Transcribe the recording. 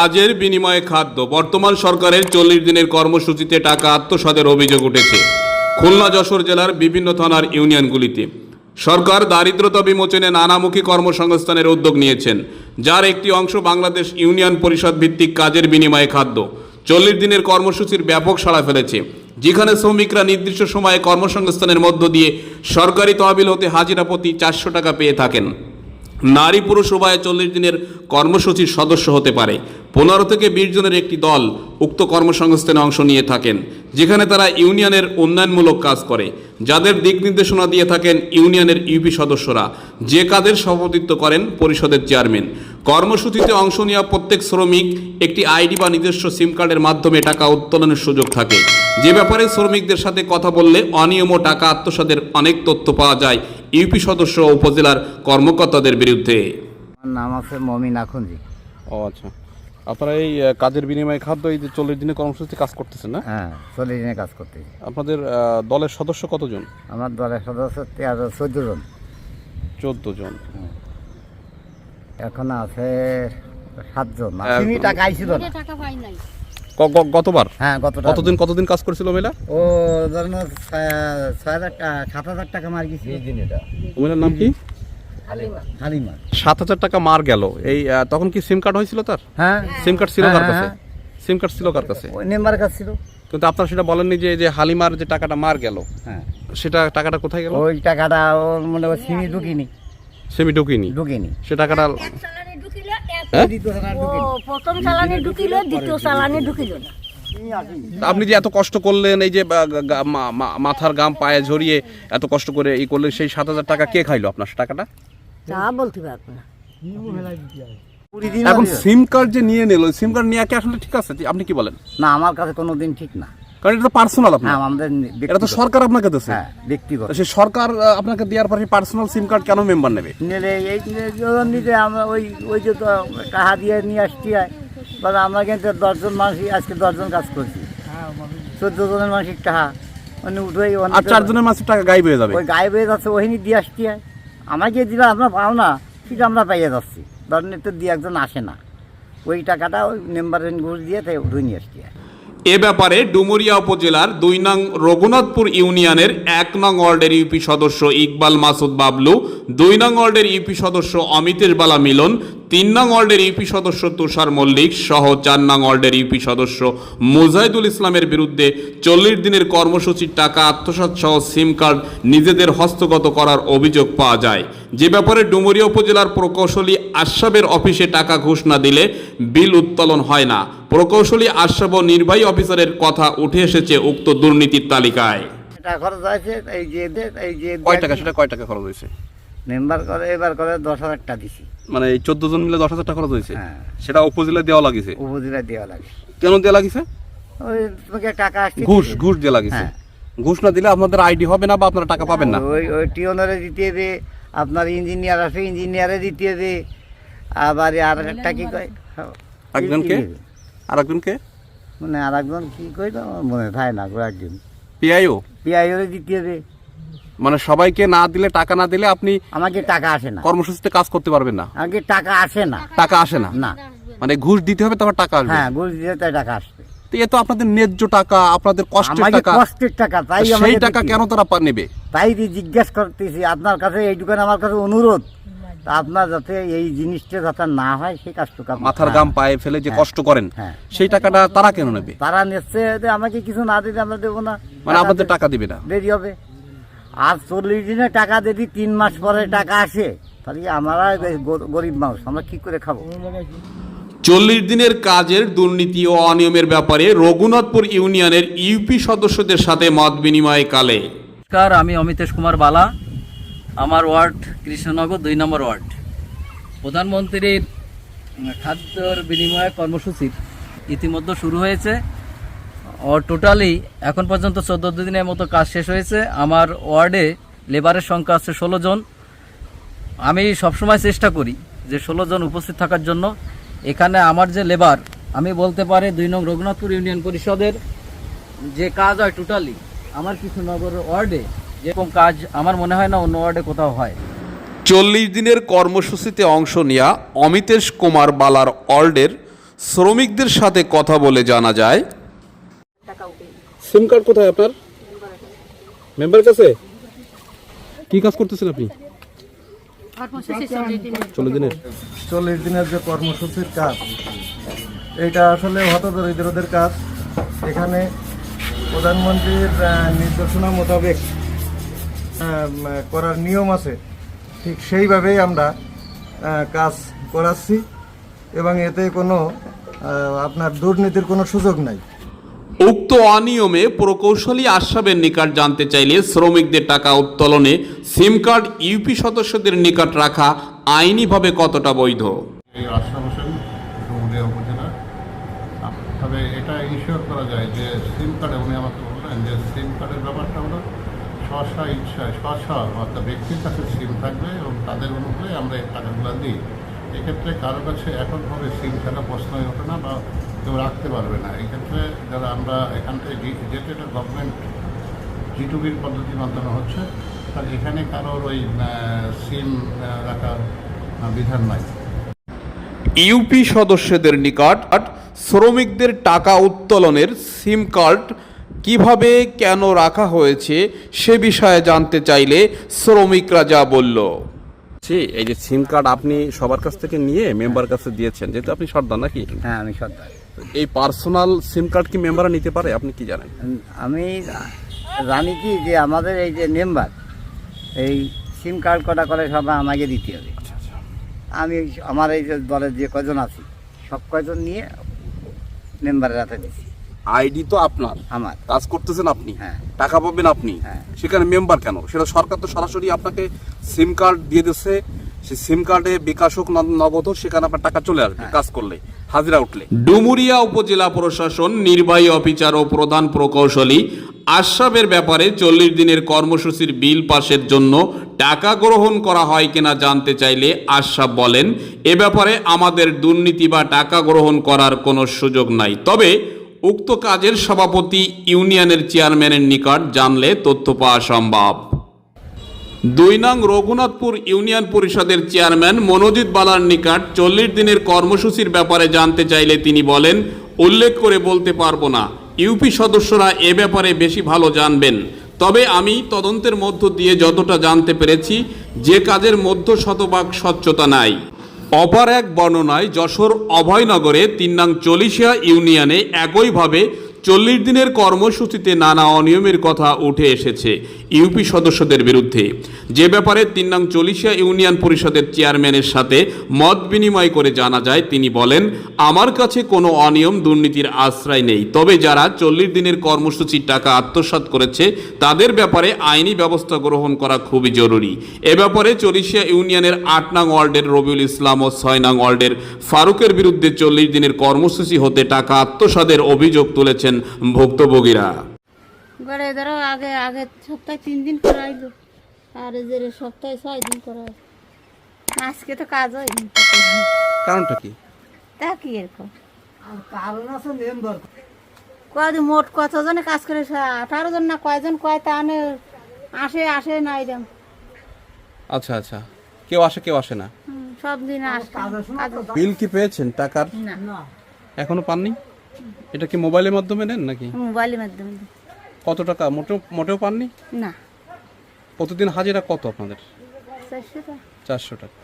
কাজের বিনিময়ে খাদ্য। বর্তমান সরকারের 40 দিনের কর্মসূচিতে টাকা আত্মসাতের অভিযোগ উঠেছে খুলনা যশোর জেলার বিভিন্ন থানার ইউনিয়নগুলিতে। সরকার দারিদ্রতা বিমোচনে নানামুখী কর্মসংস্থানের উদ্যোগ নিয়েছেন, যার একটি অংশ বাংলাদেশ ইউনিয়ন পরিষদ ভিত্তিক কাজের বিনিময়ে খাদ্য। 40 দিনের কর্মসূচির ব্যাপক সাড়া ফেলেছে, যেখানে শ্রমিকরা নির্দিষ্ট সময়ে কর্মসংস্থানের মধ্য দিয়ে সরকারি তহবিল হতে হাজিরা প্রতি 400 টাকা পেয়ে থাকেন। নারী পুরুষ উভয়ে 40 দিনের কর্মসূচির সদস্য হতে পারে। 15 থেকে 20 জনের একটি দল উক্ত কর্মসংস্থানে অংশ নিয়ে থাকেন, যেখানে তারা ইউনিয়নের উন্নয়নমূলক কাজ করে, যাদের দিক নির্দেশনা দিয়ে থাকেন ইউনিয়নের ইউপি সদস্যরা, যে কাজের সভাপতিত্ব করেন পরিষদের চেয়ারম্যান। কর্মসূচিতে অংশ নেওয়া প্রত্যেক শ্রমিক একটি আইডি বা নিজস্ব সিম কার্ডের মাধ্যমে টাকা উত্তোলনের সুযোগ থাকে, যে ব্যাপারে শ্রমিকদের সাথে কথা বললে অনিয়ম ও টাকা আত্মসাতের অনেক তথ্য পাওয়া যায় ইউপি সদস্য ও উপজেলার কর্মকর্তাদের বিরুদ্ধে। আমার নাম আছে মমিন আখুনজি। ও আচ্ছা, আপনারা এই কাজের বিনিময়ে খাদ্য এই যে 40 দিনের কর্মসূচিতে কাজ করতেছেন না? হ্যাঁ, 40 দিনে কাজ করতেছি। আপনাদের দলের সদস্য কতজন? আমার দলের সদস্য 14 জন। 14 জন। এখন আছে 7 জন। তিনি টাকা আইছিল না, টাকা পাই নাই। গতবার? হ্যাঁ, কতদিন কাজ করেছিল মেলা? ও ধরেন 7,000 টাকা মার গেছে এই দিন। এটা মেলার নাম কি? হালিমা। 7,000 টাকা মার গেল। এই তখন কি সিম কার্ড হয়েছিল তার? হ্যাঁ, সিম কার্ড ছিল কার কাছে? সিম কার্ড ছিল কার কাছে? ওই মেম্বার কাছে ছিল। কিন্তু আপনারা সেটা বলেননি যে হালিমার যে টাকাটা মার গেল, হ্যাঁ, সেটা টাকাটা কোথায় গেল? ওই টাকাটা ওর মনে হয় সিমি ঢুকিনি। সেমি ঢুকিনি? সে টাকাটা এক চালানে ঢুকিলো, হ্যাঁ? দ্বিতীয় টাকা ঢুকিনি। প্রথম চালানে ঢুকিলো, দ্বিতীয় চালানে ঢুকিলো না। আপনি যে এত কষ্ট করলেন, এই যে মাথার গাম পায়ে ঝরিয়ে এত কষ্ট করে ই করলেন, সেই 7,000 টাকা কে খাইলো আপনার টাকাটা? তা বলতে পারবো না। এখন সিম কার্ড যে নিয়ে নিল, সিম কার্ড নিয়ে কি আসলে ঠিক আছে? আপনি কি বলেন? না, আমার কাছে কোনোদিন ঠিক না, কারণ এটা তো পার্সোনাল আপনার। হ্যাঁ, আমাদের এটা তো সরকার আপনাকে দিয়েছে। হ্যাঁ, ব্যক্তিগত। সেই সরকার আপনাকে দেওয়ার পরে পার্সোনাল সিম কার্ড কেন মেম্বার নেবে? নিলে এই নিতে আমরা ওই যে তো টাকা দিয়ে নিয়ে আসছি। আমরা কিন্তু 10 জন মানুষ আজকে 10 জন কাজ করছি। 14 জনের মানুষের টাকা মানে উঠেই আর 4 জনের মাসের টাকা গায়েব হয়ে যাবে। ওই গায়েব হয়ে যাচ্ছে, ওইখানে দিয়ে আসছি। আমাকে দিলে আমরা পাও না, ঠিক আমরা পাইয়ে যাচ্ছি। ধরেন তো দিয়ে একজন আসে না, ওই টাকাটা ওই মেম্বারের ঘুষ দিয়ে তাই উঠে নিয়ে আসছি। এ ব্যাপারে ডুমুরিয়া উপজেলার 2 নং রঘুনাথপুর ইউনিয়নের 1 নং ওয়ার্ডের ইউপি সদস্য ইকবাল মাসুদ বাবলু, 2 নং ওয়ার্ডের ইউপি সদস্য অমিতেশ বালা মিলন, 3 নং ওয়ার্ডের ইউপি সদস্য তুষার মল্লিক সহ 4 নং ওয়ার্ডের ইউপি সদস্য মুজাহিদুল ইসলামের বিরুদ্ধে 40 দিনের কর্মসূচির টাকা আত্মসাৎ সহ সিম কার্ড নিজেদের হস্তগত করার অভিযোগ পাওয়া যায়, যে ব্যাপারে ডুমুরিয়া উপজেলার প্রকৌশলী আশরাফের অফিসে টাকা ঘুষ না দিলে বিল উত্তোলন হয় না। প্রকৌশলী আশরাফ ও নির্বাহী অফিসারের কথা উঠে এসেছে উক্ত দুর্নীতির তালিকায়। টাকা খরচ হয়েছে এই যে কয় টাকা খরচ হয়েছে? মেম্বার করে এবার করে 10,000 টাকা দিছি। মানে এই 14 জন মিলে 10,000 টাকা খরচ হয়েছে। হ্যাঁ, সেটা উপজেলা দেওয়া লাগিছে। উপজেলা দেওয়া লাগে। কেন দেওয়া লাগিছে? ওই তোমাকে টাকা আসছে ঘুষ দিয়ে লাগিছে। হ্যাঁ। ঘুষ না দিলে আপনাদের আইডি হবে না বা আপনারা টাকা পাবেন না। ওই টিওনারে দিতে হবে, আপনার ইঞ্জিনিয়ার আছে ইঞ্জিনিয়ারে দিতে হবে, আবার আর একটা কি কয় একজনকে আরেকজনকে মানে আর একজন কি কই তো মনে থাকে না, একজন পিআইও দিতে হবে। মানে সবাইকে না দিলে, টাকা না দিলে আপনি আমাকে টাকা আসে না, কর্মসূচিতে কাজ করতে পারবেন না। আমাকে টাকা আসে না। টাকা আসে না? না, মানে ঘুষ দিতে হবে তবে টাকা আসবে। হ্যাঁ, ঘুষ দিতে তাই টাকা আসবে। তো এ তো আপনাদের ন্যায্য টাকা, আপনাদের কষ্টের আমাকে টাকা। কষ্টের টাকা, তাই সেই টাকা কেন তারা নেবে? তাই জিজ্ঞেস করতেছি আপনার কাছে, এইটুখানে আমার কাছে অনুরোধ, তা আপনার যাতে এই জিনিসটা যাতে না হয় সেই কাজটুকু। মাথার গাম পায়ে ফেলে যে কষ্ট করেন, সেই টাকাটা তারা কেন নেবে? তারা নিচ্ছে, আমাকে কিছু না দিলে আমরা দেবো না, মানে আপনাদের টাকা দিবে না, দেরি হবে। আর 40 দিনে টাকা যদি 3 মাস পরে টাকা আসে, তাহলে আমরা গরিব মানুষ আমরা কি করে খাবো? 40 দিনের কাজের দুর্নীতি ও অনিয়মের ব্যাপারে রঘুনাথপুর ইউনিয়নের ইউপি সদস্যদের সাথে মত বিনিময় কালে। নমস্কার, আমি অমিতেশ কুমার বালা। আমার ওয়ার্ড কৃষ্ণনগর 2 নম্বর ওয়ার্ড। প্রধানমন্ত্রীর খাদ্যর বিনিময় কর্মসূচির ইতিমধ্যে শুরু হয়েছে। টোটালি এখন পর্যন্ত 14 দিনের মতো কাজ শেষ হয়েছে। আমার ওয়ার্ডে লেবারের সংখ্যা আছে 16 জন। আমি সবসময় চেষ্টা করি যে 16 জন উপস্থিত থাকার জন্য। এখানে আমার যে লেবার, আমি বলতে পারি 2 নং রঘুনাথপুর ইউনিয়ন পরিষদের যে কাজ হয় টোটালি আমার কৃষ্ণনগর ওয়ার্ডে যেরকম কাজ আমার মনে হয় না অন্য ওয়ার্ডে কোথাও হয়। 40 দিনের কর্মসূচিতে অংশ নেওয়া অমিতেশ কুমার বালার ওয়ার্ডের শ্রমিকদের সাথে কথা বলে জানা যায়, সিম কার্ড কোথায় আপনার? মেম্বার কাছে। কি কাজ করতেছেন আপনি? 40 দিনের যে কর্মসূচির কাজ, এটা আসলে হতদরিদ্রদের কাজ। এখানে প্রধানমন্ত্রীর নির্দেশনা মোতাবেক করার নিয়ম আছে, ঠিক সেইভাবেই আমরা কাজ করাচ্ছি এবং এতে কোনো আপনার দুর্নীতির কোনো সুযোগ নাই। উক্ত অনিয়মে প্রকৌশলী আশরাফের নিকট জানতে চাইলে শ্রমিকদের টাকা উত্তোলনে সিম কার্ড ইউপি সদস্যদের নিকট রাখা আইনিভাবে কতটা বৈধ? এই আশরাফ হোসেন ডুমুরিয়া উপজেলা। তবে এটা ইনশিওর করা যায় যে সিম কার্ডে, উনি আমাকে বললেন যে সিম কার্ডের ব্যাপারটা হলো স্ব ইচ্ছায় অর্থাৎ ব্যক্তির কাছে সিম থাকবে এবং তাদের অনুকূলে আমরা এই টাকাগুলো দিই। এক্ষেত্রে কারো কাছে এককভাবে সিম থাকা প্রশ্নই ওঠে না বা কেউ রাখতে পারবে না। এক্ষেত্রে যারা আমরা এখান থেকে যেহেতু এটা গভর্নমেন্ট G2Bর পদ্ধতির মাধ্যমে হচ্ছে, তার এখানে কারোর ওই সিম রাখার বিধান নাই। ইউপি সদস্যদের নিকট শ্রমিকদের টাকা উত্তোলনের সিম কার্ড কিভাবে কেন রাখা হয়েছে সে বিষয়ে জানতে চাইলে শ্রমিকরা যা বলল, এই যে সিম কার্ড আপনি সবার কাছ থেকে নিয়ে মেম্বার কাছে দিয়েছেন, যেহেতু আপনি সর্দার নাকি? হ্যাঁ, আমি সর্দার। এই পার্সোনাল সিম কার্ড কি মেম্বাররা নিতে পারে? আপনি কি জানেন? আমি জানি কি যে আমাদের এই যে মেম্বার, এই সিম কার্ড কটা করে সব আমাকে দিতে হবে। আমি আমার এই যে দলের যে কজন আছি সব কয়জন নিয়ে মেম্বারের হাতে দিচ্ছি। আইডি তো আপনার, আমার কাজ করতেছেন আপনি, হ্যাঁ। টাকা পাবেন আপনি, হ্যাঁ। সেখানে মেম্বার কেন? সেটা সরকার তো সরাসরি আপনাকে সিম কার্ড দিয়ে দিচ্ছে, সেই সিম কার্ডে বিকাশ হোক নগদ হোক, সেখানে আপনার টাকা চলে আসবে কাজ করলে, হাজিরা উঠলে। ডুমুরিয়া উপজেলা প্রশাসন নির্বাহী অফিসার ও প্রধান প্রকৌশলী আশরাফের ব্যাপারে 40 দিনের কর্মসূচির বিল পাশের জন্য টাকা গ্রহণ করা হয় কিনা জানতে চাইলে আশরাফ বলেন, এ ব্যাপারে আমাদের দুর্নীতি বা টাকা গ্রহণ করার কোনো সুযোগ নাই। তবে উক্ত কাজের সভাপতি ইউনিয়নের চেয়ারম্যানের নিকট জানলে তথ্য পাওয়া সম্ভব। 2 নং রঘুনাথপুর ইউনিয়ন পরিষদের চেয়ারম্যান মনোজিৎ বালার নিকট 40 দিনের কর্মসূচির ব্যাপারে জানতে চাইলে তিনি বলেন, উল্লেখ করে বলতে পারবো না, ইউপি সদস্যরা এ ব্যাপারে বেশি ভালো জানবেন। তবে আমি তদন্তের মধ্য দিয়ে যতটা জানতে পেরেছি, যে কাজের মধ্য শতভাগ স্বচ্ছতা নাই। অপর এক বর্ণনায় যশোর অভয়নগরে 3 নং চলিশিয়া ইউনিয়নে একইভাবে 40 দিনের কর্মসূচিতে নানা অনিয়মের কথা উঠে এসেছে ইউপি সদস্যদের বিরুদ্ধে, যে ব্যাপারে 3 নং চলিশিয়া ইউনিয়ন পরিষদের চেয়ারম্যানের সাথে মত বিনিময় করে জানা যায়, তিনি বলেন, আমার কাছে কোনো অনিয়ম দুর্নীতির আশ্রয় নেই। তবে যারা 40 দিনের কর্মসূচির টাকা আত্মসাৎ করেছে তাদের ব্যাপারে আইনি ব্যবস্থা গ্রহণ করা খুবই জরুরি। এ ব্যাপারে চলিশিয়া ইউনিয়নের 8 নং ওয়ার্ডের রবিউল ইসলাম ও 6 নং ওয়ার্ডের ফারুকের বিরুদ্ধে 40 দিনের কর্মসূচি হতে টাকা আত্মসাতের অভিযোগ তুলেছেন ভুক্তভোগীরা। গড়ে ধরো আগে সপ্তাহে 3 দিন করে আইলো, আর যে সপ্তাহে 6 দিন করে আইলো। আজকে তো কাজ হয়নি। কারণটা কি? তা কি এরকম কারণ আছে মেম্বার। কয়দিন মোট কতজনে কাজ করে? 18 জন না কয়জন কয় তা আসে না এরকম। আচ্ছা আচ্ছা, কেউ আসে কেউ আসে না। সব দিন আসে। বিল কি পেয়েছেন টাকার? না, এখনো পাননি? এটা কি মোবাইলের মাধ্যমে নেন নাকি? মোবাইলের মাধ্যমে। কত টাকা? মোটেও পাননি? না, প্রতিদিন হাজিরা কত আপনাদের? 400 টাকা। 400 টাকা।